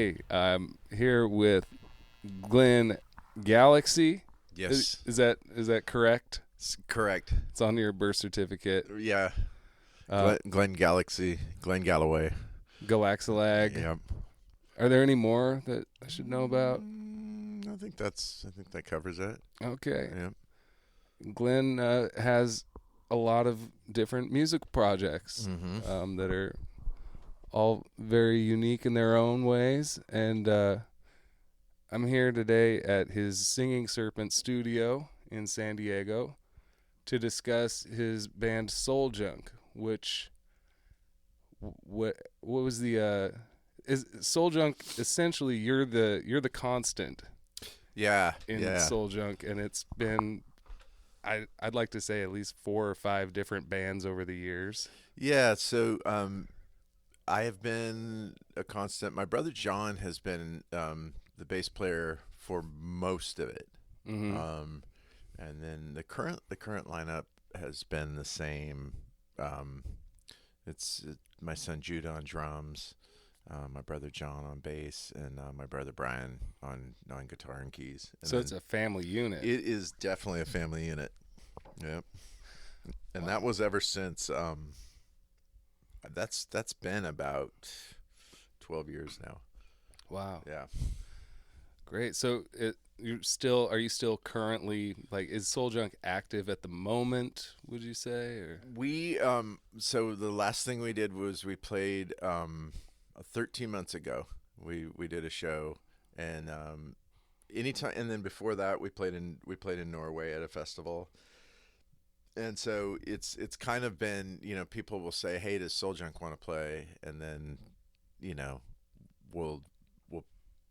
Hey, I'm here with Glenn Galaxy. Yes, Is that correct? correct. It's on your birth certificate. Yeah, Uh, Glenn Galaxy, Glenn Galloway. Galaxalag. Yep. Are there any more that I should know about? I think that covers it. Okay. Yep. Glenn has a lot of different music projects Mm-hmm. that are all very unique in their own ways. And I'm here today at his Singing Serpent studio in San Diego to discuss his band Soul Junk, which what was the is Soul Junk essentially you're the constant Yeah. in Yeah. Soul Junk, and it's been I'd like to say at least 4 or 5 different bands over the years. Yeah. So, I have been a constant. My brother John has been the bass player for most of it. Mm-hmm. Um, and then the current lineup has been the same. Um, it's my son Judah on drums, my brother John on bass, and my brother Brian on guitar and keys. And So it's a family unit. it is definitely a family unit. Yep. And Wow. that was ever since. That's been about 12 years now. Wow. Yeah. Great. So are you still currently, like, is Soul Junk active at the moment, would you say, or? We so the last thing we did was we played 13 months ago. We did a show, and anytime, and then before that we played in Norway at a festival. And so it's kind of been, people will say, "Hey, does Soul Junk want to play?" And then, you know, we'll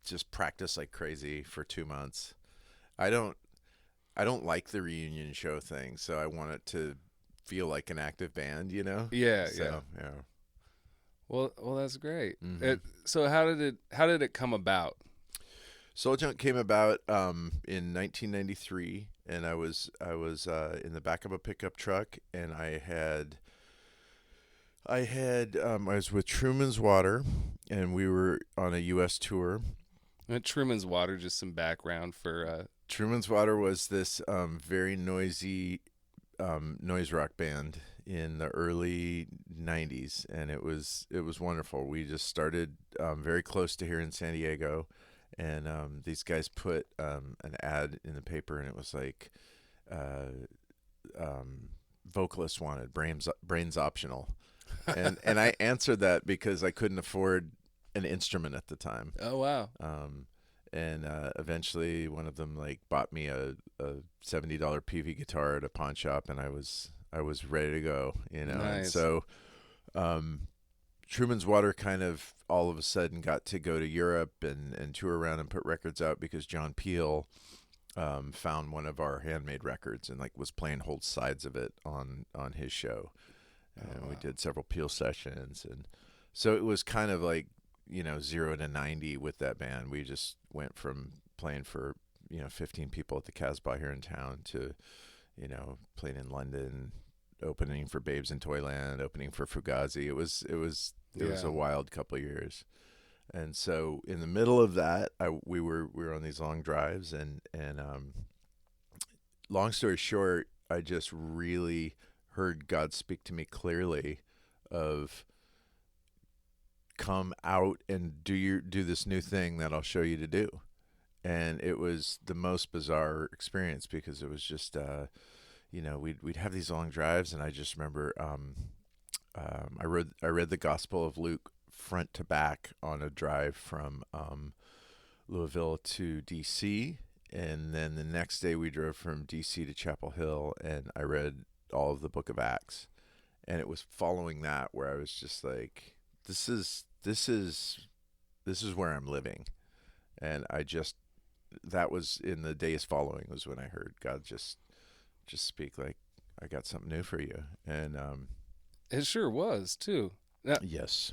just practice like crazy for 2 months. I don't I don't like the reunion show thing, so I want it to feel like an active band, you know? Yeah, yeah. So, yeah. Well, that's great. Mhm. So how did it come about? Soul Junk came about in 1993, and I was in the back of a pickup truck, and I was with Truman's Water, and we were on a U.S. tour. Truman's Water, just some background for Truman's Water was this very noisy noise rock band in the early 90s, and it was wonderful. We just started very close to here in San Diego, and these guys put an ad in the paper, and it was like uh, vocalist wanted, brains optional. And I answered that because I couldn't afford an instrument at the time. Oh, wow. And eventually one of them like bought me a $70 PV guitar at a pawn shop, and I was ready to go, And Nice. so Truman's Water kind of all of a sudden got to go to Europe and tour around and put records out because John Peel found one of our handmade records and like was playing whole sides of it on his show. And Oh, we wow. did several Peel sessions, and so it was kind of like 0 to 90 with that band. We just went from playing for 15 people at the Casbah here in town to playing in London, opening for Babes in Toyland, opening for Fugazi. It was Yeah. a wild couple of years. And so in the middle of that, we were on these long drives, and long story short, I just really heard God speak to me clearly of come out and do this new thing that I'll show you to do. And it was the most bizarre experience because it was just we'd have these long drives, and I just remember I read the Gospel of Luke front to back on a drive from Louisville to DC, and then the next day we drove from DC to Chapel Hill, and I read all of the Book of Acts, and it was following that where I was just like, this is where I'm living, and that was in the days following was when I heard God just speak like, I got something new for you, and It sure was too. Now, yes,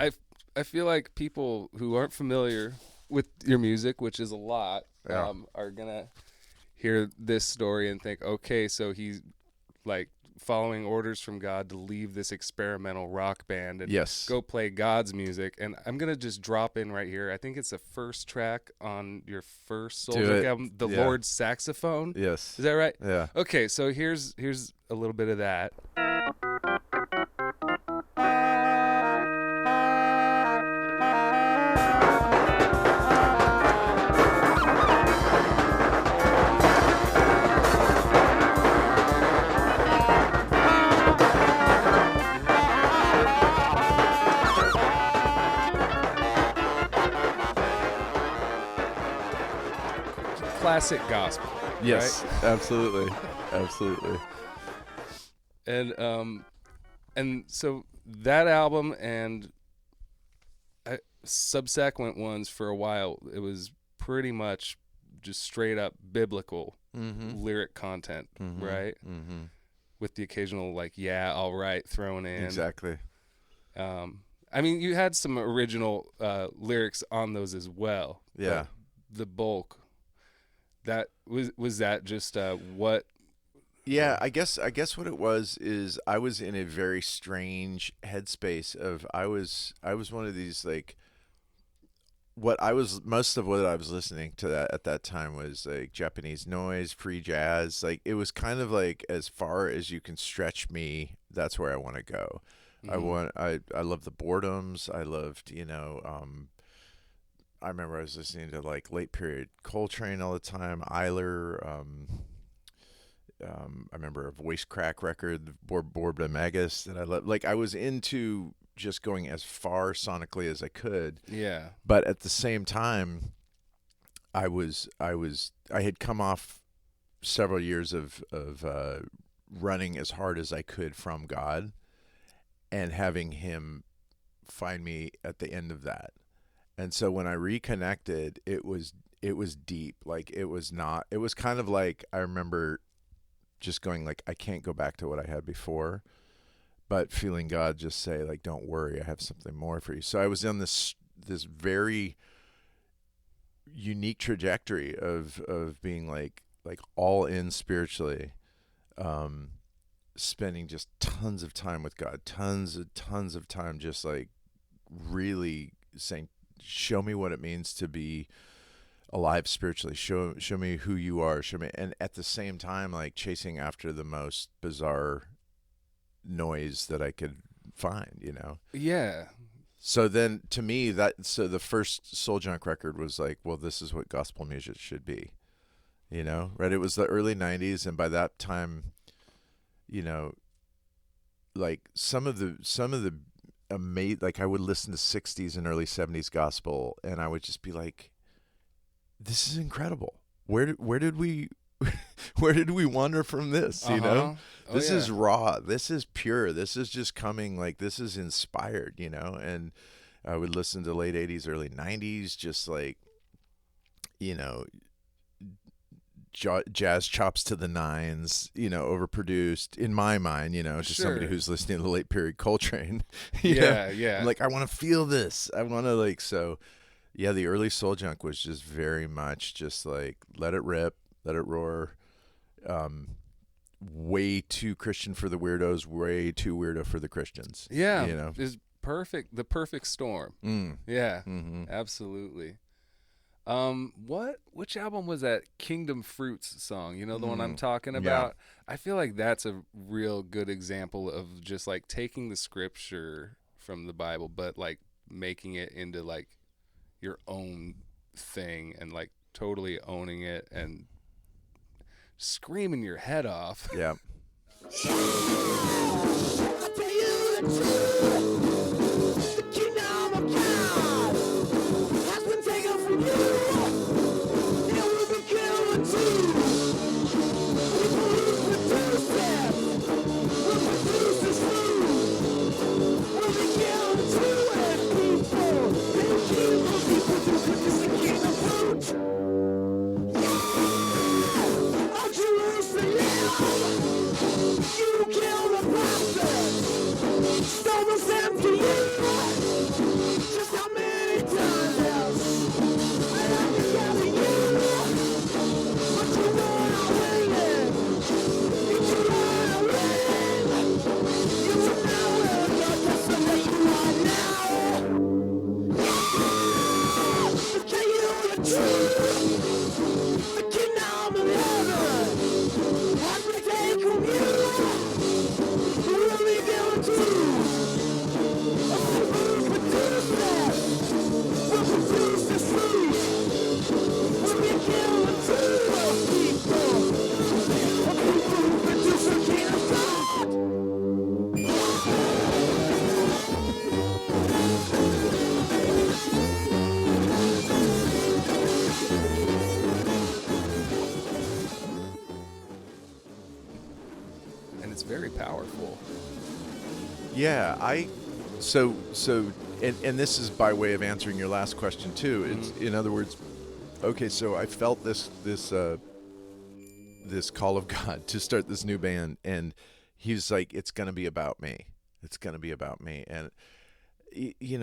I feel like people who aren't familiar with your music, which is a lot, yeah, are gonna hear this story and think, okay, so he's like following orders from God to leave this experimental rock band and Yes. go play God's music. And I'm going to just drop in right here. I think it's the first track on your first Soul Junk album, The Yeah. Lord's Saxophone. Yes. Is that right? Yeah. Okay, so here's a little bit of that. Classic gospel. Yes. Right? Absolutely. Absolutely. And so that album and subsequent ones for a while, it was pretty much just straight up biblical lyric content, right? Mm-hmm. With the occasional like, yeah, all right, thrown in. Exactly. I mean, you had some original lyrics on those as well. Yeah. The bulk. That was that just what? Yeah, I guess what it was is I was in a very strange headspace of I was one of these like most of what I was listening to that at that time was like Japanese noise, free jazz. Like it was kind of like as far as you can stretch me, that's where I want to go. I love the boredoms. I loved, I remember I was listening to like late period Coltrane all the time, Eiler. I remember a voice crack record, Borba Magus, that I loved. Like I was into just going as far sonically as I could. Yeah. But at the same time, I had come off several years of running as hard as I could from God, and having Him find me at the end of that. And so when I reconnected, it was deep. Like it was kind of like, I remember just going like, I can't go back to what I had before, but feeling God just say like, don't worry, I have something more for you. So I was on this very unique trajectory of being like all in spiritually, spending just tons of time with God, tons of time, just like really saying, show me what it means to be alive spiritually. Show me who you are. Show me. And at the same time, like chasing after the most bizarre noise that I could find, Yeah. So then to me the first Soul Junk record was like, well, this is what gospel music should be, right? It was the early 90s. And by that time, like some of the like I would listen to 60s and early 70s gospel, and I would just be like, this is incredible. Where did we wander from this? This is raw, this is pure, this is just coming, like this is inspired, and I would listen to late 80s, early 90s, just like, jazz chops to the nines, overproduced in my mind, to somebody who's listening to the late period Coltrane. Yeah. I'm like, I want to feel this. I want to like, so yeah, the early Soul Junk was just very much just like, let it rip, let it roar. Way too Christian for the weirdos, way too weirdo for the Christians. Yeah. Is perfect. The perfect storm. Yeah, absolutely. Which album was that Kingdom Fruits song? The one I'm talking about? Yeah. I feel like that's a real good example of just like taking the scripture from the Bible, but like making it into like your own thing and like totally owning it and screaming your head off. Yeah. Yeah, so and this is by way of answering your last question too. It's Mm-hmm. in other words, okay, so I felt this call of God to start this new band, and he's like, it's going to be about me. It's going to be about me. And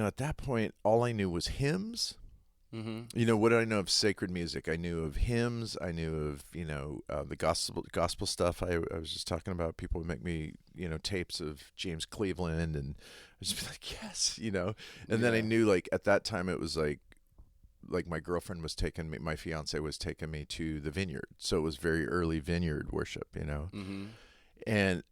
at that point all I knew was hymns. Mm-hmm. What did I know of sacred music? I knew of hymns. I knew of the gospel stuff. I was just talking about. People would make me tapes of James Cleveland, and I'd just be like, yes. And then I Yeah. knew, like, at that time it was like my girlfriend was taking me, my fiance was taking me to the vineyard, so it was very early vineyard worship. Mm-hmm. And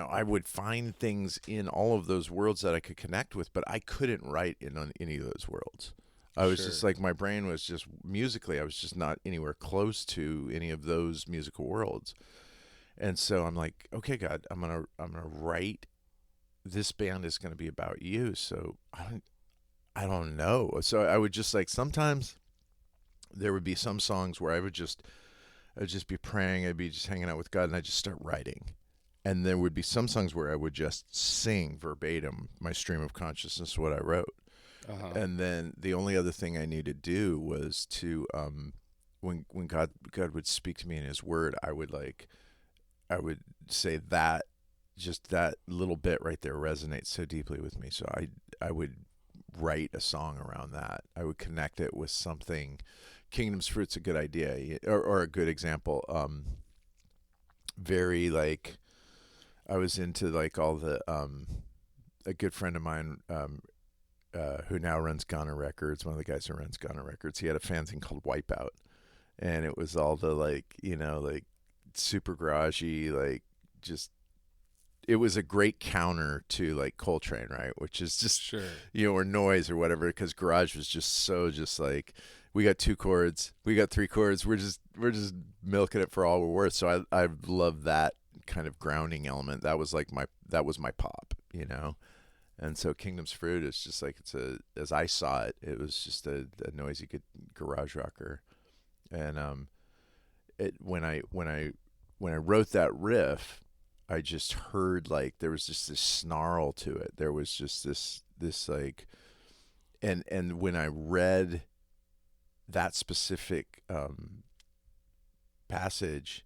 I would find things in all of those worlds that I could connect with, but I couldn't write in on any of those worlds. I was Sure. just like, my brain was just musically, I was just not anywhere close to any of those musical worlds. And so I'm like, okay, God, I'm gonna write. This band is gonna be about you. So I don't know. So I would just, like, sometimes there would be some songs where I'd just be praying, I'd be just hanging out with God, and I'd just start writing. And there would be some songs where I would just sing verbatim my stream of consciousness, what I wrote. Uh-huh. And then the only other thing I needed to do was to, when God would speak to me in His Word, I would say that, just that little bit right there resonates so deeply with me. So I would write a song around that. I would connect it with something. Kingdom's Fruit's a good idea, or a good example. Very, like, I was into, like, all the a good friend of mine, who now runs Ghana Records, one of the guys who runs Ghana Records, he had a fanzine called Wipeout, and it was all the, like, like, super garagey, like, just, it was a great counter to, like, Coltrane, right? Which is just, Sure. or noise or whatever, because garage was just so, just like, we got 2 chords, we got 3 chords, we're just milking it for all we're worth. So I love that kind of grounding element. That was like that was my pop. And so Kingdom's Fruit is just like, as I saw it, it was just a noisy good garage rocker. And when I wrote that riff, I just heard, like, there was just this snarl to it. There was just this like, and when I read that specific passage,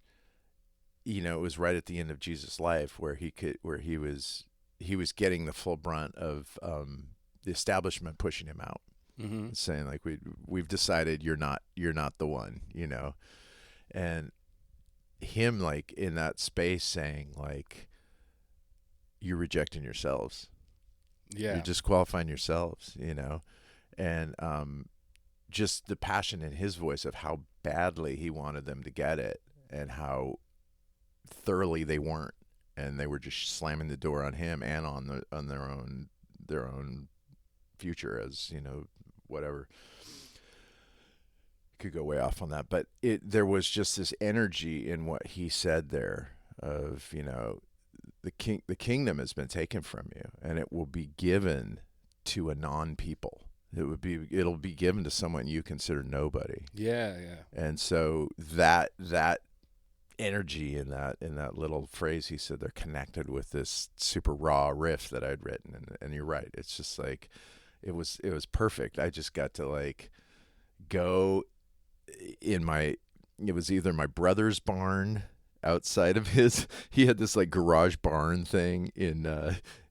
it was right at the end of Jesus' life, where he was getting the full brunt of the establishment pushing him out, Mm-hmm. saying, like, we've decided you're not the one. And him, like, in that space, saying, like, you're rejecting yourselves, Yeah. you're disqualifying yourselves. And just the passion in his voice of how badly he wanted them to get it, and how thoroughly they weren't, and they were just slamming the door on him and on their own future, as whatever. Could go way off on that, but there was just this energy in what he said there of, the kingdom has been taken from you, and it will be given to a non-people. It'll be given to someone you consider nobody. Yeah. Yeah. And so that energy in that little phrase he said, they're connected with this super raw riff that I'd written. And you're right, it's just like, it was perfect. I just got to, like, go in it was either my brother's barn outside of he had this, like, garage barn thing in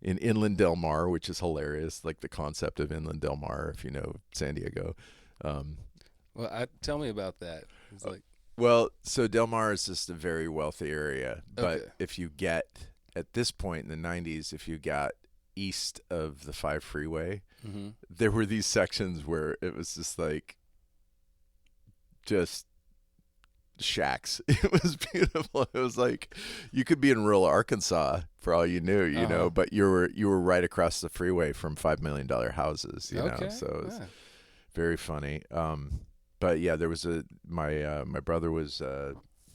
Inland Del Mar, which is hilarious, like the concept of Inland Del Mar, if you know San Diego. Well, tell me about that. It's like, Well, so Del Mar is just a very wealthy area, but okay. if you get, at this point in the 90s, if you got east of the 5 freeway, Mm-hmm. there were these sections where it was just, like, just shacks. It was beautiful. It was like you could be in rural Arkansas for all you knew, Uh-huh. but you were right across the freeway from $5 million houses, Okay. So it was Yeah. very funny. But yeah, there was my brother was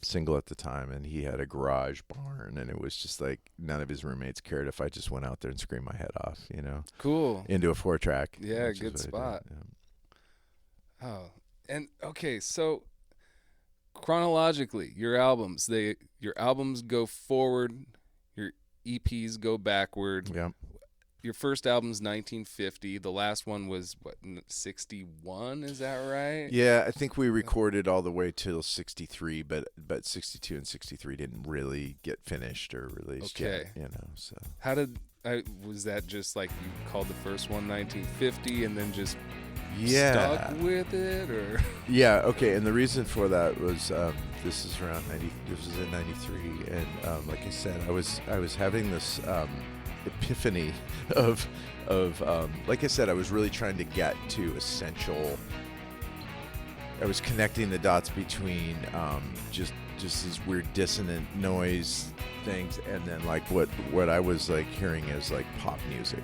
single at the time, and he had a garage barn, and it was just like, none of his roommates cared if I just went out there and screamed my head off, Cool. into a 4-track. Yeah, which is good what I did. spot. Yeah. Oh, and okay, so chronologically, your albums go forward. EPs go backward. Yeah. Your first album's 1950. The last one was, 61? Is that right? Yeah, I think we recorded all the way till 63, but 62 and 63 didn't really get finished or released yet, so. How was that just like you called the first one 1950 and then just stuck with it, or? Yeah, okay, and the reason for that was this is in 93, and like I said, I was having this epiphany of like I said, I was really trying to get to essential. I was connecting the dots between just these weird dissonant noise things, and then like what I was like hearing as like pop music,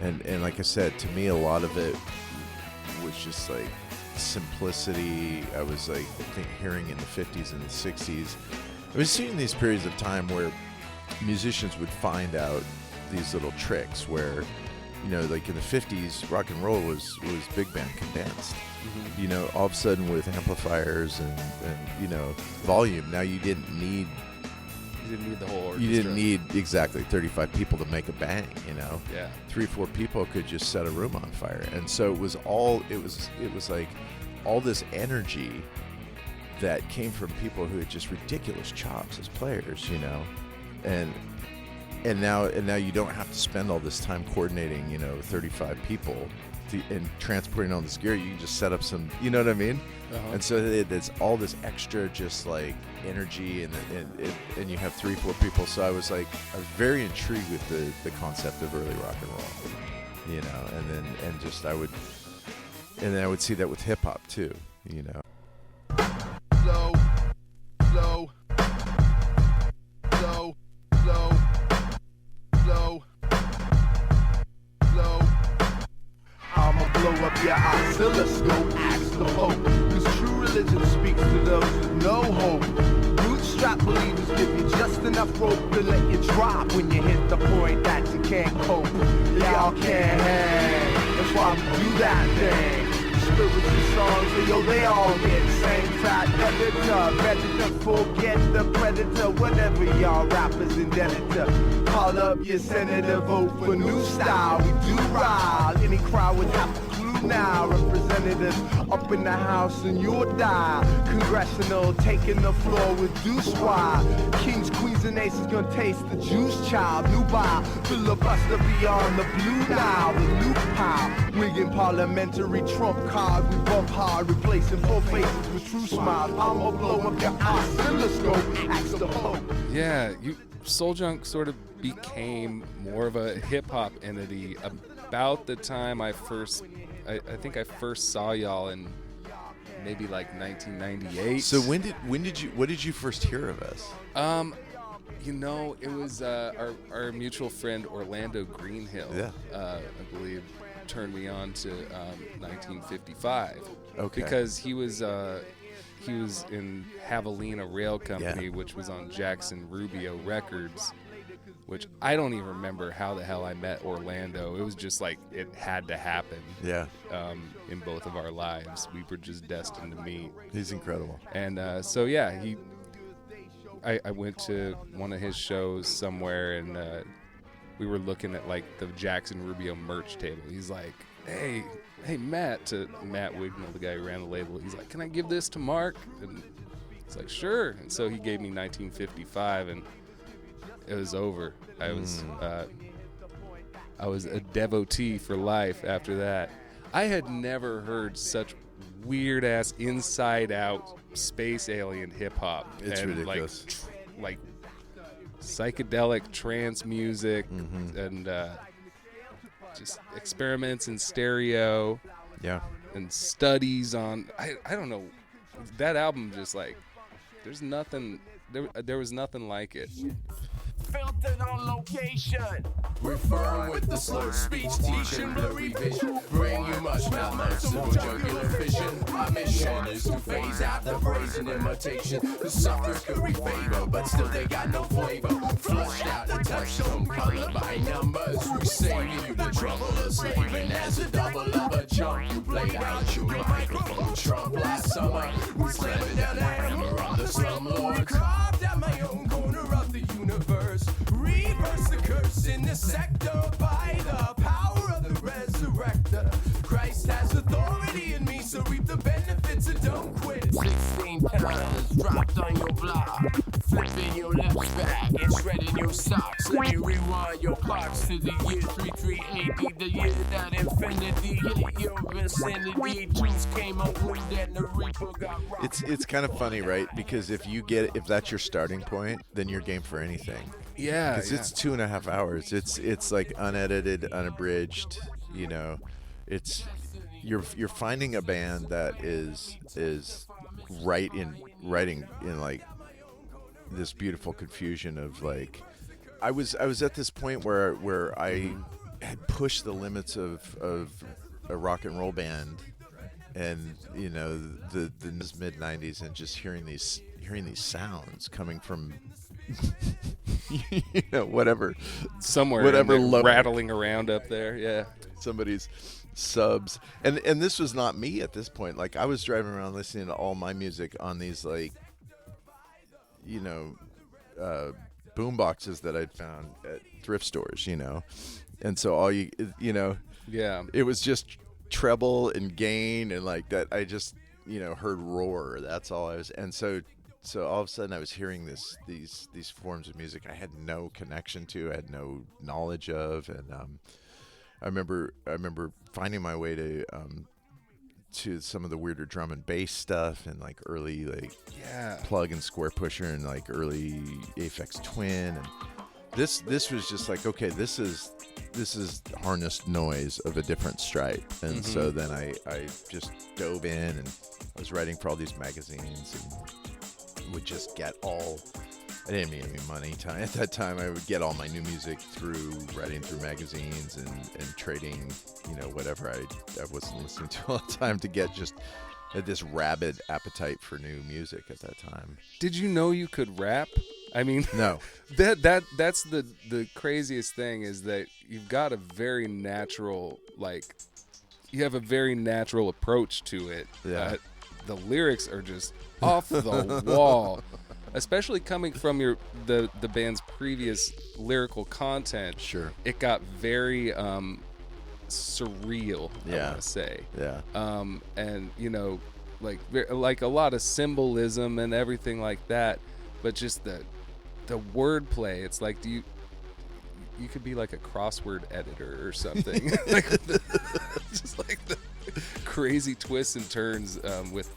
and like I said, to me a lot of it was just like simplicity. I was like hearing in the 50s and the 60s. I was seeing these periods of time where musicians would find out these little tricks where, like in the 50s, rock and roll was big band condensed. Mm-hmm. All of a sudden with amplifiers and volume, now you didn't need the whole orchestra. You didn't need exactly 35 people to make a bang, Yeah. 3-4 people could just set a room on fire. And so it was like all this energy that came from people who had just ridiculous chops as players, and now you don't have to spend all this time coordinating 35 people and transporting all this gear. You can just set up some, you know what I mean? Uh-huh. And so there's all this extra just like energy and you have 3-4 people. So I was very intrigued with the concept of early rock and roll, and then I would see that with hip hop too, Slow, slow, slow, slow, slow, slow. I'ma blow up your oscilloscope, ask the Pope. Cause true religion speaks to those with no hope. Bootstrap believers give you just enough rope to let you drop when you hit the point that you can't cope. Y'all can't hang, that's why we do that thing. Spiritual songs, yo, they all get same fat editor, ready to forget the predator, whatever y'all rappers indebted to. Call up your senator, vote for new style. We do rile, any crowd would have to clue now. Representatives up in the house and you'll die. Congressional taking the floor with Deuce Wide. Kings, queens, and aces gonna taste the juice, child. New buy, filibuster beyond the blue Nile. The loop pile, wigging parliamentary trump card. We bump hard, replacing full faces with true smiles. I'ma blow up your oscilloscope, ask the Pope. Yeah, Soul Junk sort of became more of a hip-hop entity about the time I think I first saw y'all in maybe like 1998. So what did you first hear of us? It was our mutual friend Orlando Greenhill, I believe, turned me on to 1955. Okay. Because he was in Javelina Rail Company, which was on Jackson Rubio Records, which I don't even remember how the hell I met Orlando. It was just like it had to happen. Yeah. In both of our lives, we were just destined to meet. He's incredible. And I went to one of his shows somewhere, and we were looking at like the Jackson Rubio merch table. He's like, hey Matt, to Matt Wignall, the guy who ran the label. He's like, can I give this to Mark? And it's like, sure. And so he gave me 1955, and it was over. I was a devotee for life after that. I had never heard such weird ass inside out space alien hip hop. It's ridiculous. Like psychedelic trance music, and just experiments in stereo. Yeah. And studies on I don't know. That album just like there's nothing there was nothing like it. Filtered on location. We're firm with the slurred speech, teaching blurry vision. Bring you much, not merciful jugular vision. My mission is to phase out the brazen imitation. The suckers could favor, but still they got no flavor. Flushed out the touch, some color by numbers. We save you the trouble of slaving as a double of a jump. You played out your microphone Trump last summer. We slammed down the hammer on the slumlord. Carved out my own corner of the universe. in the sector by the power of the resurrector. Christ has authority in me, so reap the benefits and don't quit. 16 pounds dropped on your block, flipping your left back and shredding your socks. Let me rewind your clocks to the year 3380, the year that infinity hit your vicinity. Juice came up with that and the reaper got rocked. It's kind of funny, right? Because if that's your starting point, then you're game for anything. Yeah, Because it's 2.5 hours. It's like unedited, unabridged. You know, it's you're finding a band that is writing in like this beautiful confusion of like. I was at this point where I had pushed the limits of a rock and roll band, and you know the mid '90s, and just hearing these sounds coming from you know whatever rattling around up there. Yeah, somebody's subs, and this was not me at this point. Like I was driving around listening to all my music on these like you know boom boxes that I'd found at thrift stores, you know, and so all you know, yeah, it was just treble and gain and like that. I just you know heard roar. That's all I was, and so all of a sudden I was hearing these forms of music I had no connection to, I had no knowledge of, and I remember finding my way to some of the weirder drum and bass stuff and like early like Plug and Square Pusher and like early Aphex Twin, and this was just like, okay, this is harnessed noise of a different stripe, and so then I just dove in, and I was writing for all these magazines and would just get all. I didn't make any money at that time. I would get all my new music through writing through magazines and trading, you know, whatever I wasn't listening to all the time to get just this rabid appetite for new music at that time. Did you know you could rap? I mean, no. That's the craziest thing is that you've got a very natural you have a very natural approach to it. Yeah. The lyrics are just off the wall. Especially coming from the band's previous lyrical content. Sure. It got very surreal, I want to say. Yeah. And you know, like a lot of symbolism and everything like that, but just the wordplay. It's like, you could be like a crossword editor or something. Just like the crazy twists and turns with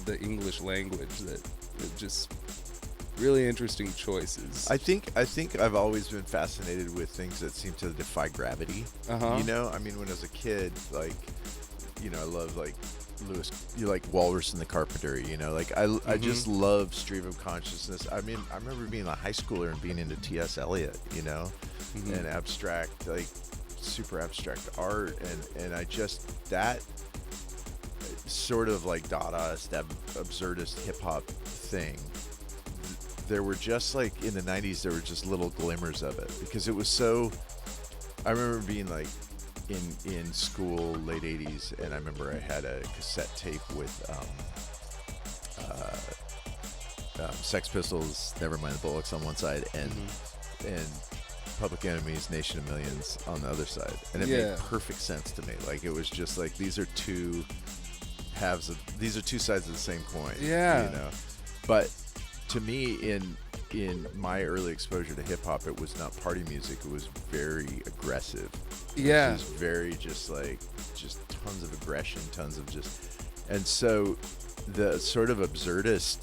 the English language that just. Really interesting choices. I think I've always been fascinated with things that seem to defy gravity. You know, I mean, when I was a kid, like, you know, I love like Lewis, you like Walrus and the Carpenter. You know, like I just love stream of consciousness. I mean, I remember being a high schooler and being into T.S. Eliot. You know, and abstract, like super abstract art, and I just that sort of like Dadaist, absurdist hip hop thing. There were just like in the 90s, there were just little glimmers of it because it was so. I remember being like in school, late 80s, and I remember I had a cassette tape with Sex Pistols, Nevermind the Bollocks on one side, and Public Enemy's Nation of Millions on the other side, and it made perfect sense to me. Like it was just like these are two sides of the same coin. Yeah, you know, but. To me, in my early exposure to hip hop, it was not party music. It was very aggressive. Yeah, it was very just tons of aggression, and so the sort of absurdist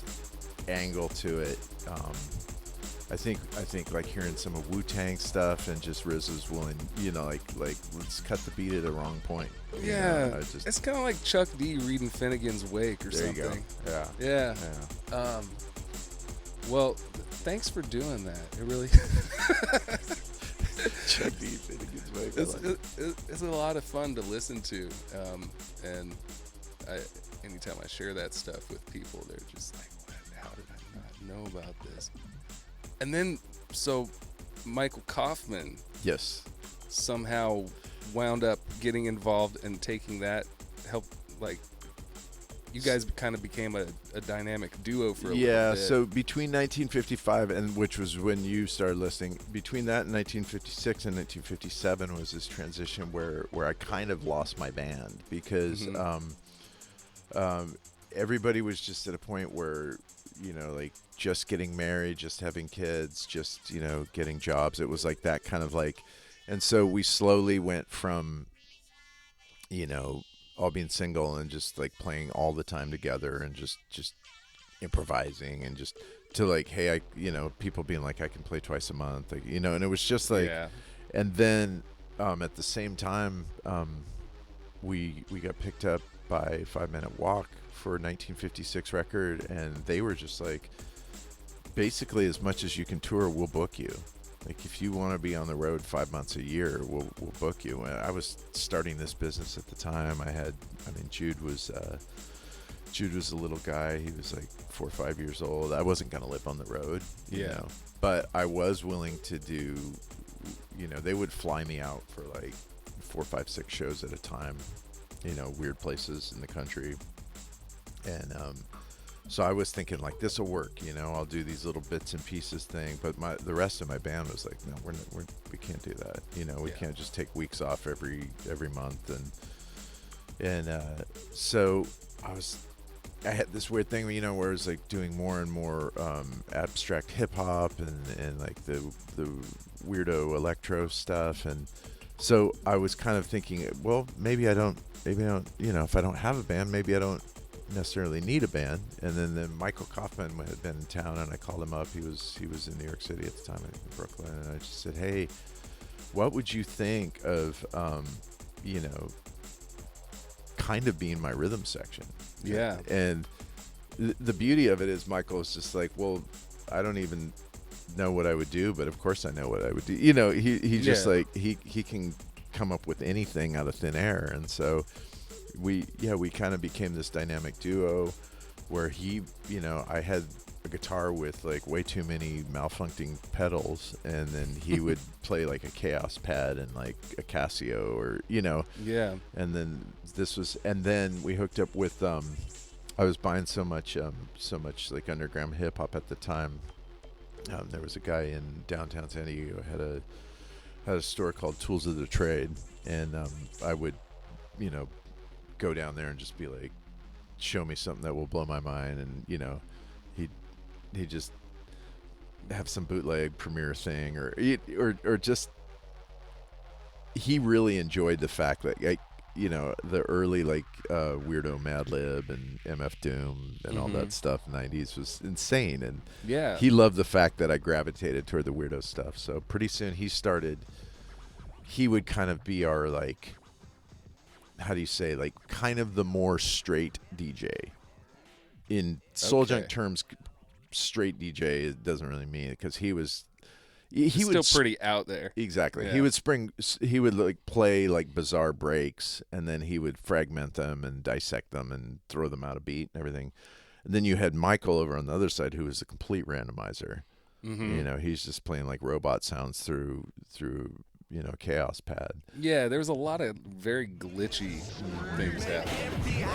angle to it. I think like hearing some of Wu-Tang stuff and just RZA's willing, you know, like let's cut the beat at the wrong point. Yeah, know, it's kind of like Chuck D reading Finnegan's Wake or something. There you go. Yeah. Well, thanks for doing that. It really Chuck D Finnegan's Wake. It's a lot of fun to listen to, and anytime I share that stuff with people, they're just like, "What? How did I not know about this?" And then, so Michael Kaufman, somehow wound up getting involved and taking that help, like you guys kind of became a dynamic duo for a Yeah, little bit. so between 1955 and which was when you started listening, between that and 1956 and 1957 was this transition where I kind of lost my band because everybody was just at a point where, you know, like just getting married, just having kids, just, you know, getting jobs. It was like that kind of like, and so we slowly went from, you know, all being single and just like playing all the time together and just improvising and just to like, hey, you know, people being like, I can play twice a month, like, you know, and it was just like, and then at the same time, we got picked up by 5 Minute Walk for a 1956 record, and they were just like, basically, as much as you can tour, we'll book you. Like, if you want to be on the road 5 months a year, we'll book you. And I was starting this business at the time. Jude was a little guy. He was like 4 or 5 years old. I wasn't going to live on the road, you know. But I was willing to do, you know, they would fly me out for like 4, 5, 6 shows at a time, you know, weird places in the country. And so I was thinking like, this will work, you know, I'll do these little bits and pieces thing. But the rest of my band was like, no, we can't do that. You know, we can't just take weeks off every month. And so I had this weird thing, you know, where I was like doing more and more abstract hip hop and like the weirdo electro stuff. And so I was kind of thinking, well, maybe I don't, you know, if I don't have a band, maybe I don't necessarily need a band. And then Michael Kaufman had been in town, and I called him up. He was in New York City at the time, in Brooklyn, and I just said, hey, what would you think of you know, kind of being my rhythm section? Yeah. And the beauty of it is Michael is just like, well, I don't even know what I would do, but of course I know what I would do. You know, he just like he can come up with anything out of thin air. And so we kind of became this dynamic duo where he, you know, I had a guitar with like way too many malfunctioning pedals, and then he would play like a Chaos Pad and like a Casio, or, you know. And then we hooked up with I was buying so much like underground hip hop at the time. There was a guy in downtown San Diego had a store called Tools of the Trade, and I would, you know, go down there and just be like, show me something that will blow my mind. And, you know, he'd just have some bootleg Premiere thing, or just, he really enjoyed the fact that, like, you know, the early like weirdo Madlib and MF Doom and all that stuff, 90s, was insane. And he loved the fact that I gravitated toward the weirdo stuff. So pretty soon he would kind of be our, like, how do you say, like, kind of the more straight DJ. In Soul Junk terms, straight DJ, it doesn't really mean it, because he was still pretty out there. Exactly. He would like play like bizarre breaks, and then he would fragment them and dissect them and throw them out of beat and everything. And then you had Michael over on the other side, who was a complete randomizer. You know, he's just playing like robot sounds through you know, Chaos Pad. Yeah, there was a lot of very glitchy things happening.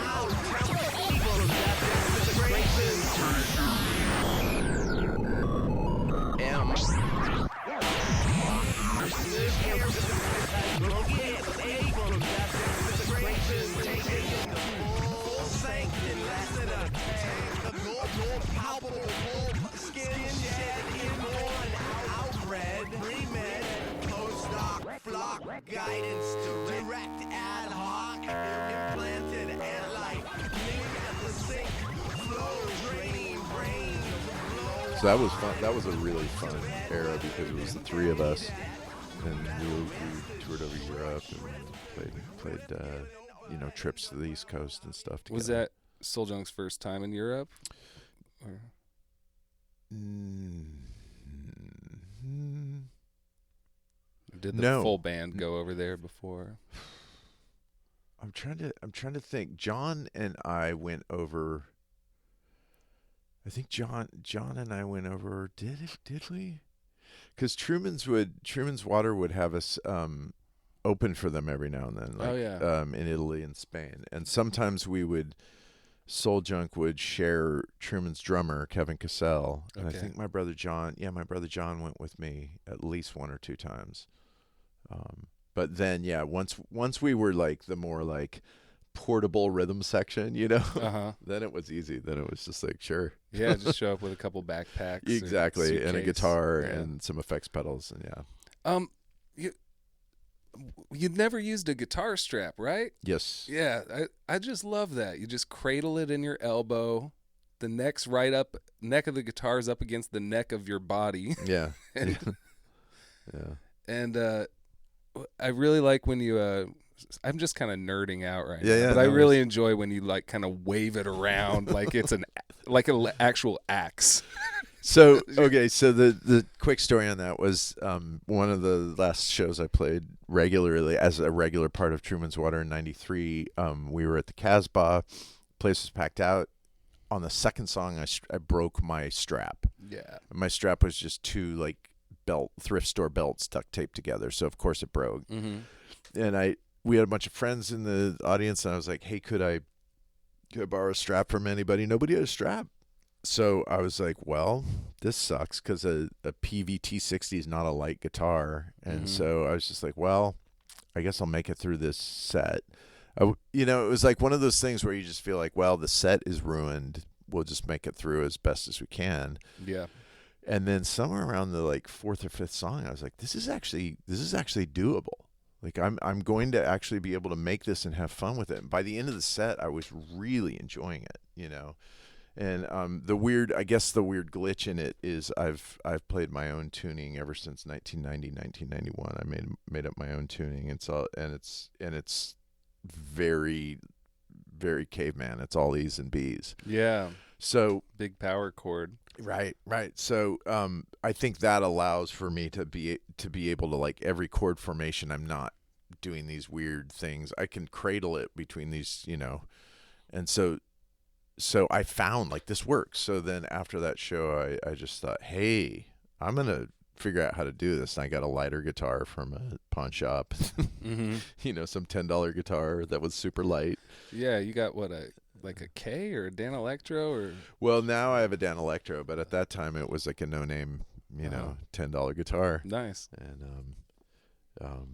Guidance to direct ad hoc, implanted and like at the sink, flow, draining brain. So that was fun. That was a really fun era because it was the three of us, and we toured over Europe and played you know, trips to the East Coast and stuff together. Was that Soul Junk's first time in Europe? Or? Did the full band go over there before? I'm trying to think. John and I went over. I think John and I went over. Did we? Because Truman's Water would have us open for them every now and then, like, in Italy and Spain, and sometimes we would Soul Junk would share Truman's drummer, Kevin Cassell. And I Okay. think my brother John went with me at least 1 or 2 times. But then, yeah, once we were like the more like portable rhythm section, Uh-huh. then it was easy. Then it was just like, sure. Yeah, just show up with a couple backpacks. or Exactly. And a suitcase. guitar Yeah. and some effects pedals. And yeah. You'd never used a guitar strap, right? Yes. Yeah, I just love that. You just cradle it in your elbow. The neck of the guitar's up against the neck of your body. Yeah. And- Yeah. And I really like when you I'm just kind of nerding out right Yeah, now, yeah, but I no really worries. enjoy when you like kind of wave it around like it's an actual axe. So okay, so the quick story on that was one of the last shows I played regularly as a regular part of Truman's Water in '93. We were at the Casbah, place was packed out. On the second song, I broke my strap. Yeah. My strap was just 2 like thrift store belts duct taped together, so of course it broke. Mm-hmm. And we had a bunch of friends in the audience, and I was like, "Hey, could I borrow a strap from anybody?" Nobody had a strap. So I was like, well, this sucks because a PVT 60 is not a light guitar. And Mhm. so I was just like, well, I guess I'll make it through this set. It was like one of those things where you just feel like, well, the set is ruined. We'll just make it through as best as we can. Yeah. And then somewhere around the like 4th or 5th song, I was like, this is actually doable. Like I'm going to actually be able to make this and have fun with it. And by the end of the set, I was really enjoying it, And the weird glitch in it is I've played my own tuning ever since 1990, 1991. I made up my own tuning, and it's very, very caveman. It's all E's and B's. Yeah. So Big power chord. right. So I think that allows for me to be able to like every chord formation. I'm not doing these weird things. I can cradle it between these, and so I found like this works. So then after that show, I just thought, hey, I'm going to figure out how to do this. And I got a lighter guitar from a pawn shop, Mm-hmm. some $10 guitar that was super light. Yeah, you got what, a K or a Dan Electro or? Well, now I have a Dan Electro, but at that time it was like a no-name, $10 guitar. Nice. And,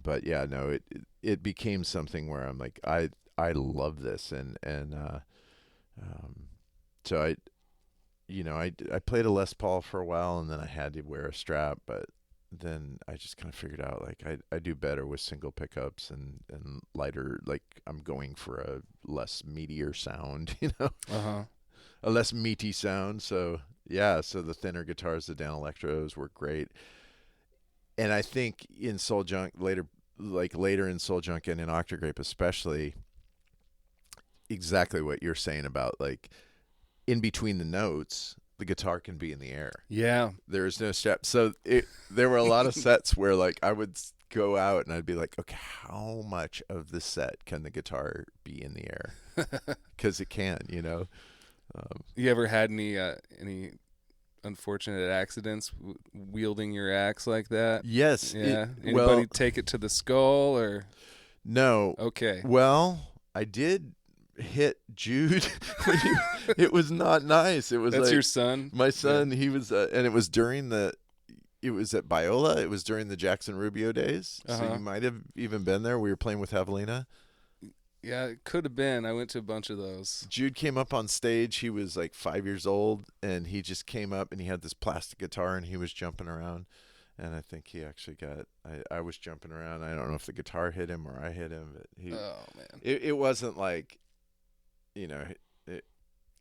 but yeah, no, it became something where I'm like, I love this. So I played a Les Paul for a while, and then I had to wear a strap, but then I just kind of figured out like I do better with single pickups and lighter, like I'm going for a less meatier sound, Uh-huh. a less meaty sound. So yeah, so the thinner guitars, the Dan Electros work great. And I think in Soul Junk later in Soul Junk and in Octagrape especially, exactly what you're saying about like in between the notes, the guitar can be in the air. Yeah. There's no strap. So there were a lot of sets where like I would go out and I'd be like, okay, how much of the set can the guitar be in the air? Because it can, You ever had any unfortunate accidents wielding your axe like that? Yes. Yeah. Anybody take it to the skull or? No. Okay. Well, I did hit Jude. It was not nice. It was That's like your son? my son. He was, and it was during it was at Biola. It was during the Jackson Rubio days. So Uh-huh. you might have even been there. We were playing with Javelina. Yeah, it could have been. I went to a bunch of those. Jude came up on stage. He was like 5 years old, and he just came up and he had this plastic guitar and he was jumping around. And I think he actually got. I was jumping around. I don't know if the guitar hit him or I hit him, but Oh, man. It wasn't like,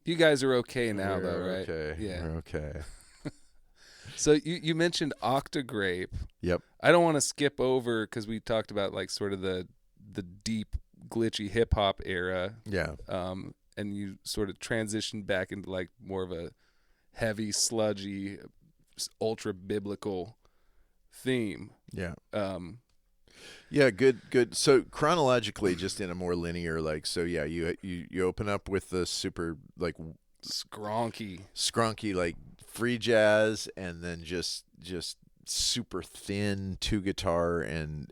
You guys are okay now, though, we're right? Okay. Yeah. We're okay. So you mentioned Octagrape. Yep. I don't want to skip over because we talked about like sort of the deep glitchy hip hop era. Yeah. And you sort of transitioned back into like more of a heavy, sludgy, ultra biblical theme. Yeah. Yeah, good. So chronologically, just in a more linear, like, so yeah, you open up with the super like Skronky, like free jazz, and then just super thin 2 guitar and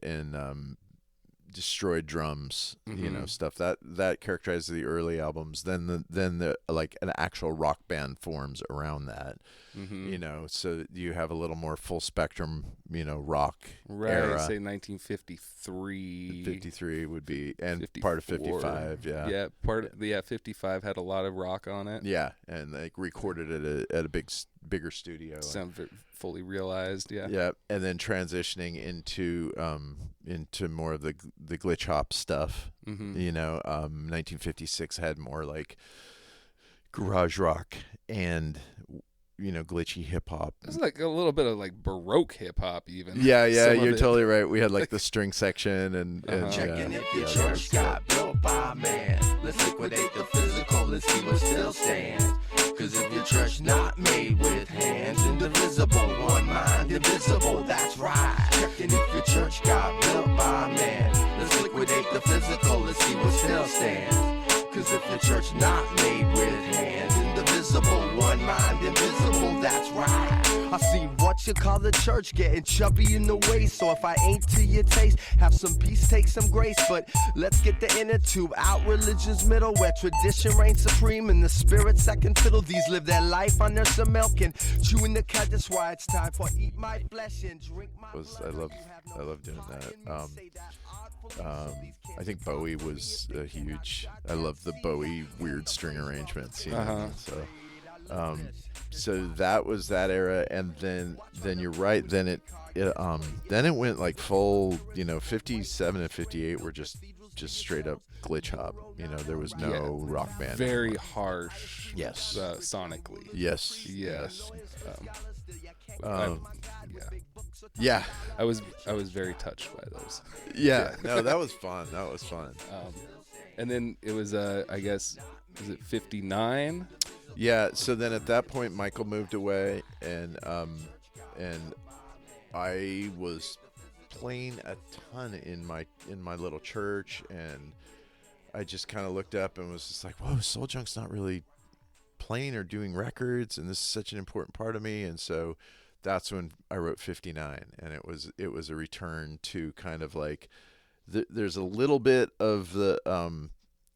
destroyed drums, you know, Mhm. stuff that characterizes the early albums. Then the like an actual rock band forms around that, Mhm. you know, so you have a little more full spectrum, you know, rock Right. era. Say 1953. 53 would be, and part of 55, yeah. Yeah, 55 had a lot of rock on it. Yeah, and like recorded at a bigger studio. Sound fully realized, yeah. Yeah, and then transitioning into more of the glitch hop stuff. Mhm. You know, 1956 had more like garage rock and, you know, glitchy hip hop. It's like a little bit of like Baroque hip hop even. Yeah, Some of you're it. totally right. We had like the string section and Checking yeah, if your yeah, church got built by man. Let's liquidate the physical, let's see what still stands. Cause if your church not made with hands, indivisible, one mind, invisible, that's right. Checking if your church got built by man. Let's liquidate the physical, let's see what still stands. Cause if your church not made with hands, indivisible, one mind, invisible, that's right. I see what you call the church getting chubby in the waist. So if I ain't to your taste, have some peace, take some grace. But let's get the inner tube out religion's middle, where tradition reigns supreme and the spirit second fiddle. These live their life under some milk and chewing the cud. That's why it's time for eat my flesh and drink my blood. I love doing that. I think Bowie was huge. I love the Bowie weird string arrangements. You know? So that was that era, and then you're right. Then it went like full. You know, 57 and 58 were just straight up glitch hop. You know, there was no rock band. Very harsh. Yes. Sonically. Yes. Yes. Yeah. I was very touched by those. Yeah. No, that was fun. And then it was I guess, was it 59? Yeah, so then at that point Michael moved away, and I was playing a ton in my little church, and I just kind of looked up and was just like, whoa, Soul Junk's not really playing or doing records, and this is such an important part of me. And so that's when I wrote 59, and it was a return to kind of like there's a little bit of the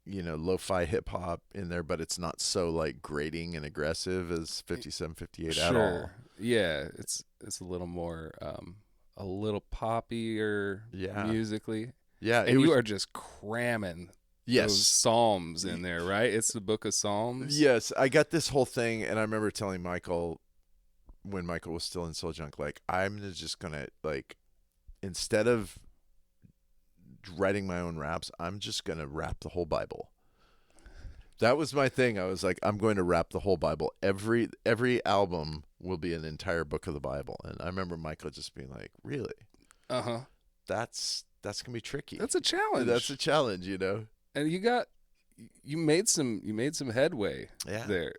you know, lo-fi hip hop in there, but it's not so like grating and aggressive as 57, 58 at all. Yeah, it's a little more a little poppier musically. Yeah, and you are just cramming those psalms in there, right? It's the Book of Psalms. Yes, I got this whole thing, and I remember telling Michael when Michael was still in Soul Junk, like, I'm just gonna, like, instead of writing my own raps, I'm just gonna rap the whole Bible. That was my thing. I was like, I'm going to rap the whole Bible. Every album will be an entire book of the Bible. And I remember Michael just being like, really? Uh-huh. That's gonna be tricky. That's a challenge. That's a challenge, you know. And you made some headway there.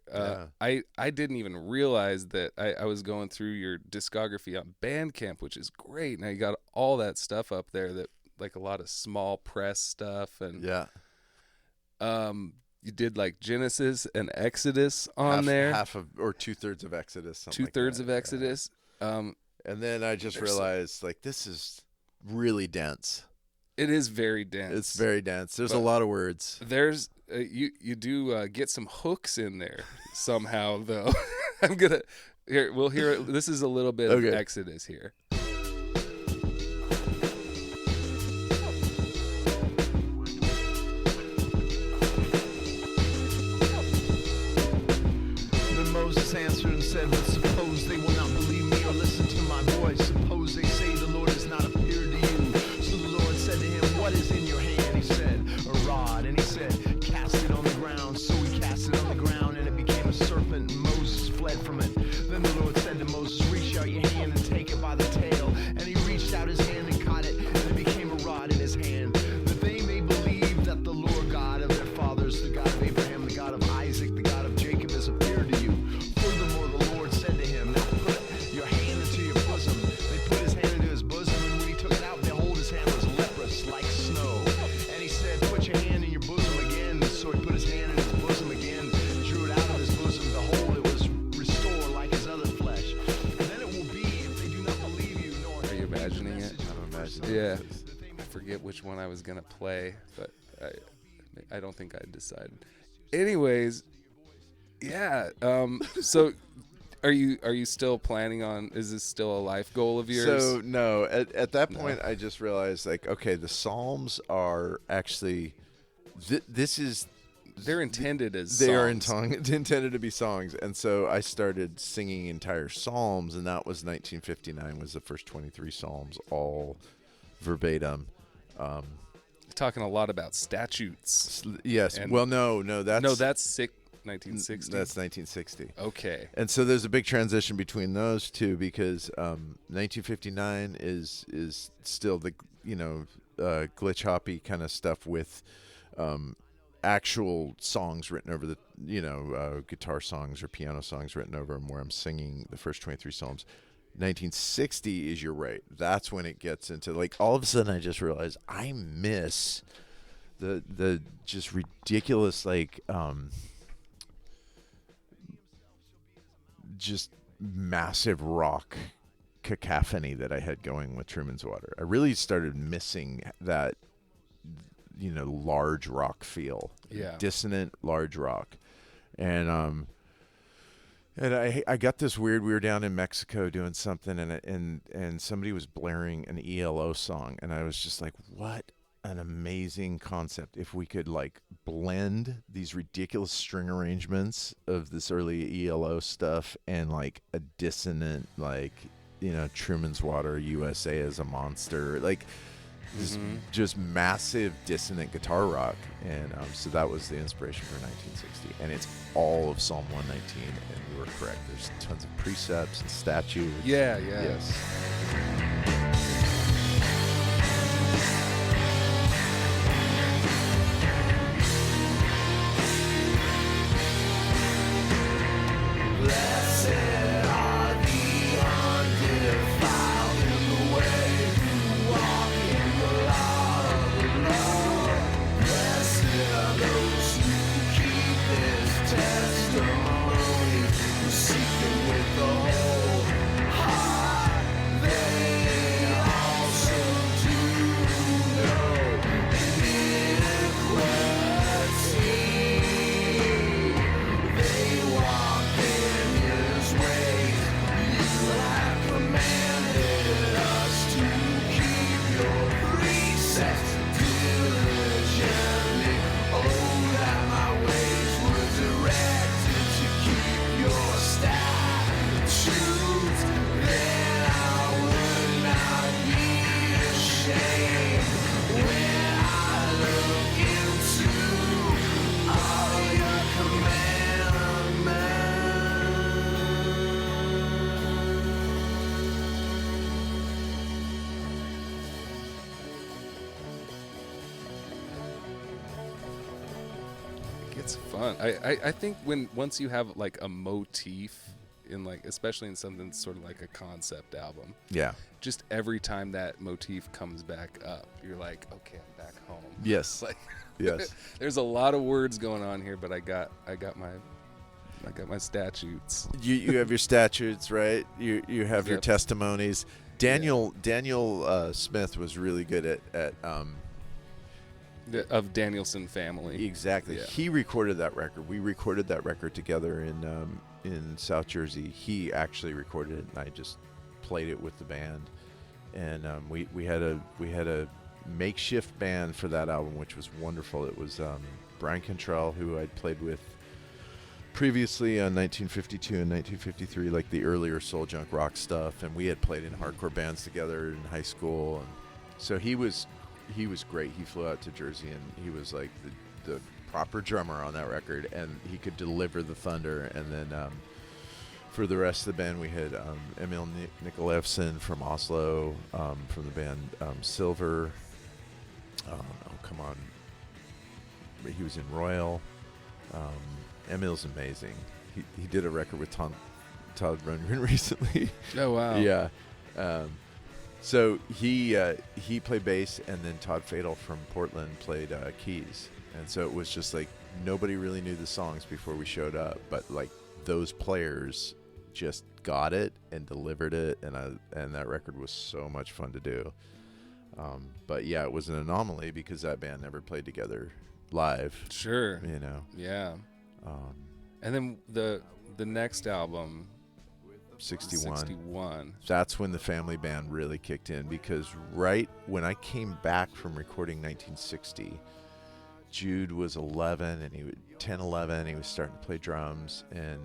I didn't even realize that I was going through your discography on Bandcamp, which is great. Now you got all that stuff up there, that like a lot of small press stuff, and you did like Genesis and Exodus on there. Half of, or 2/3 of Exodus. 2/3 of Exodus. And then I just realized, like, this is really dense. It is very dense. It's very dense. There's a lot of words. There's you do get some hooks in there somehow, though. We'll hear it. This is a little bit of Exodus here. Then Moses answered and said, but suppose they will not believe me or listen to my voice. Suppose they say the Lord has not appeared to you. So the Lord said to him, what is in your hand? He said, a rod. And he said, cast it on the ground. So he cast it on the ground, and it became a serpent, and Moses fled from it. Then the Lord said to Moses, reach out your hand and take it by the tail. And he reached out his hand and caught it, and it became a rod in his hand, that they may believe that the Lord God of their fathers, the God of Abraham, the God of Isaac, the God of Jacob, has appeared to you. Furthermore, the Lord said to him, now put your hand into your bosom. They put his hand into his bosom, and when he took it out, behold, his hand was leprous like snow. And he said, put your hand in your bosom again. So he put his hand in his bosom again, drew it out of his bosom. Behold, it was restored like his other flesh. And then it will be, if they do not believe you, nor Are you imagining it? I'm imagining. Yeah. I forget forget which one I was gonna play, but I don't think I decided. Anyways, yeah. So, are you still planning on? Is this still a life goal of yours? So no, at that point, I just realized like, okay, the Psalms are actually this is. They're intended as they are songs. intended to be songs, and so I started singing entire psalms, and that was 1959 was the first 23 psalms, all verbatim. Talking a lot about statutes. Yes. And- Well, no, that's sick. 1960. That's 1960. Okay. And so there's a big transition between those two because 1959 is still the glitch hoppy kind of stuff with actual songs written over the guitar songs or piano songs written over them, where I'm singing the first 23 psalms. 1960 is, you're right, that's when it gets into, like, all of a sudden I just realized I miss the just ridiculous, like, just massive rock cacophony that I had going with Truman's Water. I really started missing that, large rock feel. Yeah. Dissonant large rock. And I got this weird. We were down in Mexico doing something, and somebody was blaring an ELO song, and I was just like, "What an amazing concept! If we could like blend these ridiculous string arrangements of this early ELO stuff and like a dissonant, like Truman's Water, USA as a Monster, like." This just massive dissonant guitar rock, and so that was the inspiration for 1960, and it's all of Psalm 119, and you were correct. There's tons of precepts and statutes. Yeah. Yes. It's fun. I think once you have like a motif in, like, especially in something sort of like a concept album, Yeah. just every time that motif comes back up, you're like, okay, I'm back home. Yes. Like, Yes. there's a lot of words going on here, but I got my statutes. You have your statutes, right? You have your Yep. testimonies. Daniel Smith was really good at Of Danielson family. exactly. Yeah. He recorded that record. We recorded that record together in South Jersey. He actually recorded it, and I just played it with the band. And we had a makeshift band for that album, which was wonderful. It was Brian Cantrell, who I'd played with previously on 1952 and 1953, like the earlier soul junk rock stuff, and we had played in hardcore bands together in high school, and so he was great. He flew out to Jersey, and he was like the proper drummer on that record, and he could deliver the thunder. And then for the rest of the band, we had Emil Nikolevson from Oslo, from the band Silver. Oh, come on. He was in Royal. Emil's amazing. He did a record with Todd Rundgren recently. Oh wow. Yeah. So he played bass, and then Todd Fatal from Portland played keys. And so it was just like nobody really knew the songs before we showed up, but like those players just got it and delivered it, and that record was so much fun to do. But yeah, it was an anomaly because that band never played together live. Sure. You know. Yeah. And then the next album, 61. That's when the family band really kicked in, because right when I came back from recording 1960, Jude was 11 and he was 10, 11. He was starting to play drums, and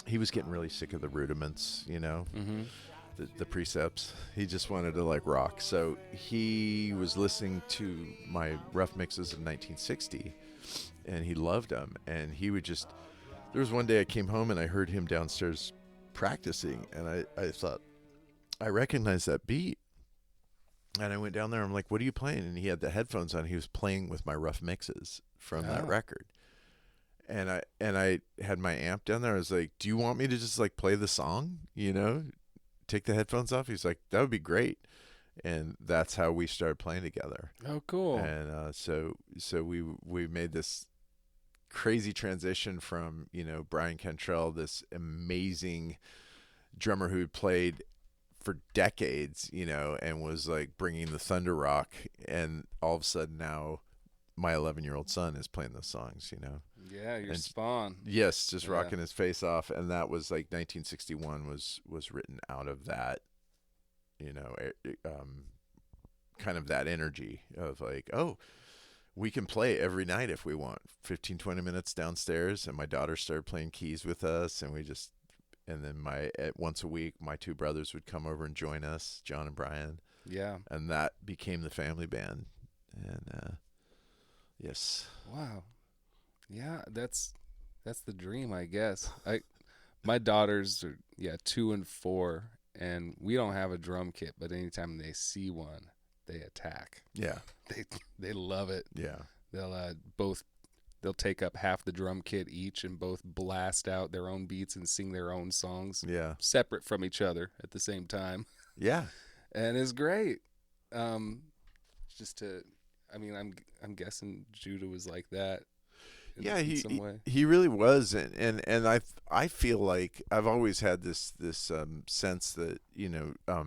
he was getting really sick of the rudiments, you know, the precepts. He just wanted to like rock. So he was listening to my rough mixes of 1960, and he loved them. And he would just, there was one day I came home and I heard him downstairs practicing, and I thought, I recognize that beat. And I went down there, I'm like, what are you playing? And he had the headphones on. He was playing with my rough mixes from that record. And I had my amp down there. I was like, do you want me to just like play the song, you know, take the headphones off? He's like, that would be great. And that's how we started playing together. Oh, cool. And so we made this crazy transition from, you know, Brian Cantrell, this amazing drummer who had played for decades, you know, and was like bringing the thunder rock, and all of a sudden now my 11-year-old son is playing those songs, you know. Yeah, your spawn. Yes, just rocking his face off. And that was like 1961 was written out of that, you know, kind of that energy of like, oh, we can play every night if we want, 15, 20 minutes downstairs. And my daughter started playing keys with us, and and then once a week, my two brothers would come over and join us, John and Brian. Yeah. And that became the family band. And yes. Wow. Yeah, that's the dream, I guess. My daughters are 2 and 4, and we don't have a drum kit, but anytime they see one, they attack. Yeah. They love it. Yeah. They'll take up half the drum kit each and both blast out their own beats and sing their own songs. Yeah. Separate from each other at the same time. Yeah. And it's great. I'm guessing Judah was like that. In some way. He really was, and I feel like I've always had this sense that, you know, I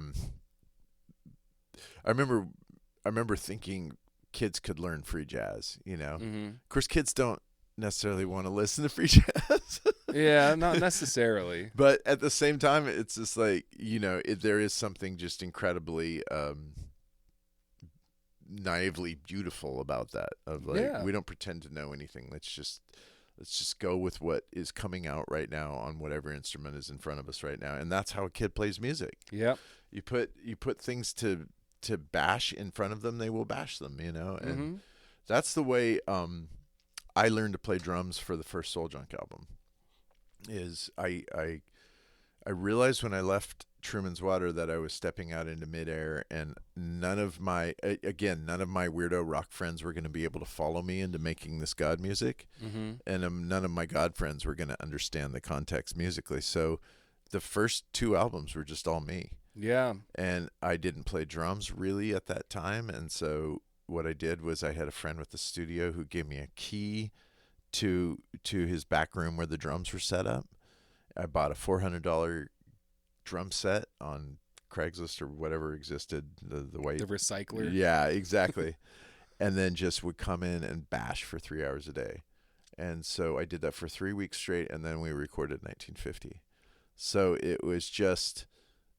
remember thinking kids could learn free jazz, you know. Of course, kids don't necessarily want to listen to free jazz. Yeah, not necessarily. But at the same time, it's just like, you know, there is something just incredibly naively beautiful about that, of like, we don't pretend to know anything. Let's just go with what is coming out right now on whatever instrument is in front of us right now. And that's how a kid plays music. Yep. You put things to bash in front of them, they will bash them, you know. And that's the way I learned to play drums for the first Soul Junk album. Is I realized when I left Truman's Water that I was stepping out into midair, and none of my weirdo rock friends were going to be able to follow me into making this God music, and none of my God friends were going to understand the context musically. So the first 2 albums were just all me. Yeah. And I didn't play drums really at that time, and so what I did was I had a friend with the studio who gave me a key to his back room where the drums were set up. I bought a $400 drum set on Craigslist or whatever existed, the way the recycler. Yeah, exactly. And then just would come in and bash for 3 hours a day. And so I did that for 3 weeks straight, and then we recorded 1950. So it was just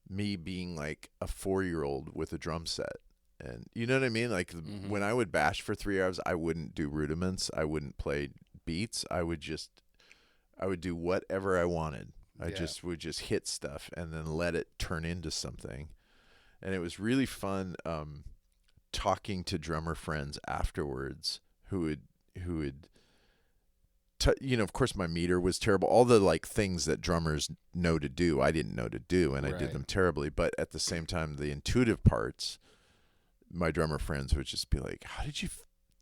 me being like a 4-year-old with a drum set. And you know what I mean? Like when I would bash for 3 hours, I wouldn't do rudiments. I wouldn't play beats. I would do whatever I wanted. I would just hit stuff and then let it turn into something. And it was really fun talking to drummer friends afterwards who would you know, of course my meter was terrible. All the like things that drummers know to do, I didn't know to do, and I did them terribly. But at the same time, the intuitive parts, my drummer friends would just be like, how did you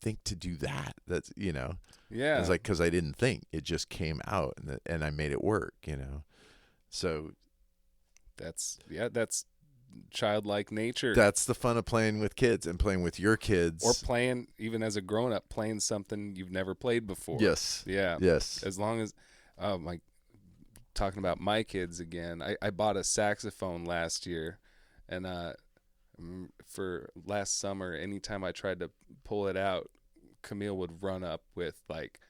think to do that? That's, you know. Yeah. It's like, because I didn't think. It just came out, and I made it work, you know. So that's childlike nature. That's the fun of playing with kids and playing with your kids. Or playing, even as a grown-up, playing something you've never played before. Yes. Yeah. Yes. As long as, talking about my kids again, I bought a saxophone last year, and For last summer, anytime I tried to pull it out, Camille would run up with like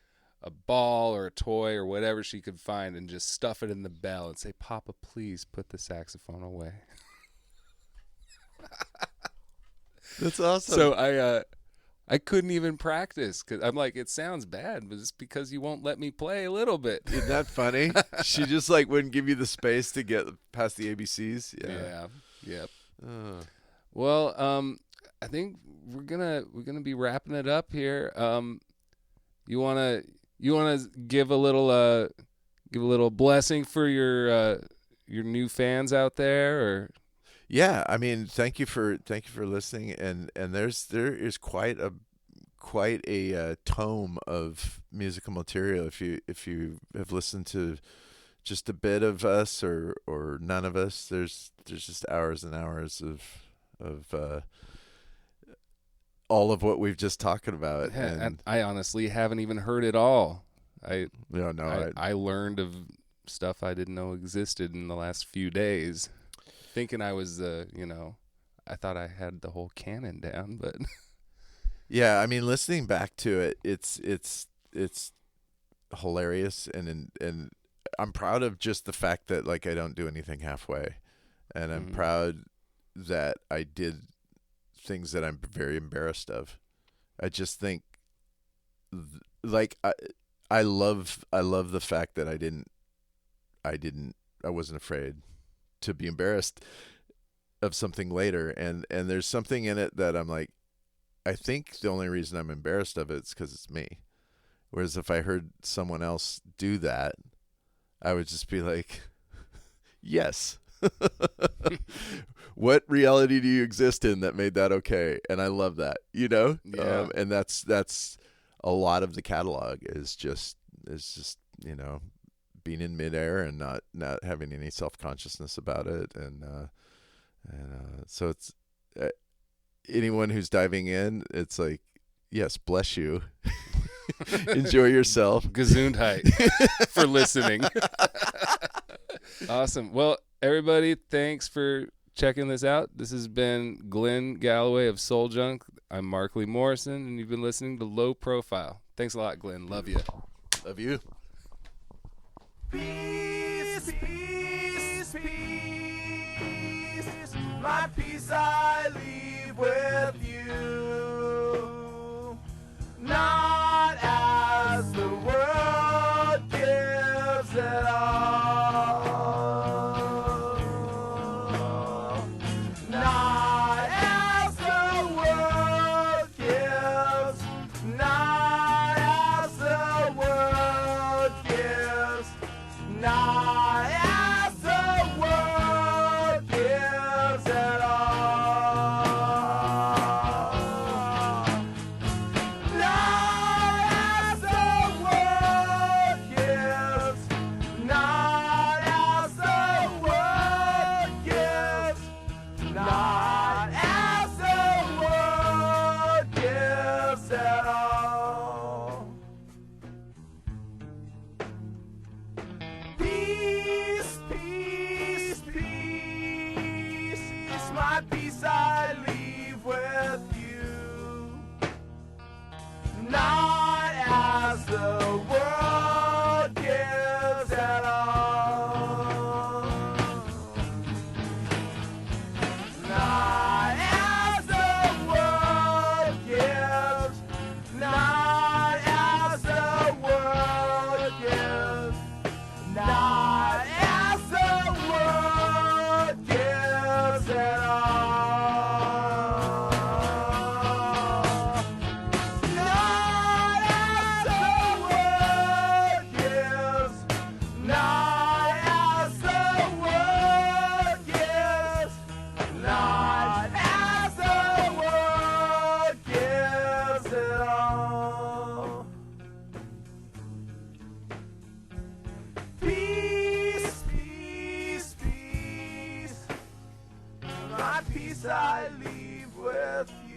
a ball or a toy or whatever she could find and just stuff it in the bell and say, "Papa, please put the saxophone away." That's awesome. So I couldn't even practice because I'm like, it sounds bad, but it's because you won't let me play a little bit. Isn't that funny? She just like wouldn't give you the space to get past the ABCs. Yeah. Yep. Well, I think we're gonna be wrapping it up here. You wanna give a little blessing for your new fans out there, or? Yeah, I mean, thank you for listening, and there is quite a tome of musical material. If you have listened to just a bit of us or none of us, there's just hours and hours of all of what we've just talked about. And I honestly haven't even heard it all. I learned of stuff I didn't know existed in the last few days. Thinking I was, I thought I had the whole canon down, but yeah, I mean, listening back to it, it's hilarious, and I'm proud of just the fact that like I don't do anything halfway, and I'm proud that I did things that I'm very embarrassed of. I just think, I love the fact that I wasn't afraid to be embarrassed of something later, and there's something in it that I'm like, I think the only reason I'm embarrassed of it is because it's me. Whereas if I heard someone else do that, I would just be like, yes. What reality do you exist in that made that okay? And I love that, Yeah. And that's a lot of the catalog is just being in midair and not having any self-consciousness about it, and so it's anyone who's diving in, it's like, yes, bless you. Enjoy yourself. Gesundheit for listening. Awesome. Well, everybody, thanks for checking this out. This has been Glenn Galloway of Soul Junk. I'm Mark Lee Morrison, and you've been listening to Low Profile. Thanks a lot, Glenn. Love you. Love you. Peace, peace, peace. My peace I leave with you. Not as the world gives it all. Not as the world gives. Not as the world gives. Not as the world gives it all. Not as the world gives. Not as the world gives. Not as the world gives it all. Peace, peace, peace. It's my peace I leave with you. Not as the world gives it all. Not as the world gives. Not as the world gives. Not as the world gives it all. Not as the world gives. Not as the world gives. Not as the world gives it all. Peace, peace, peace. My peace I leave with you.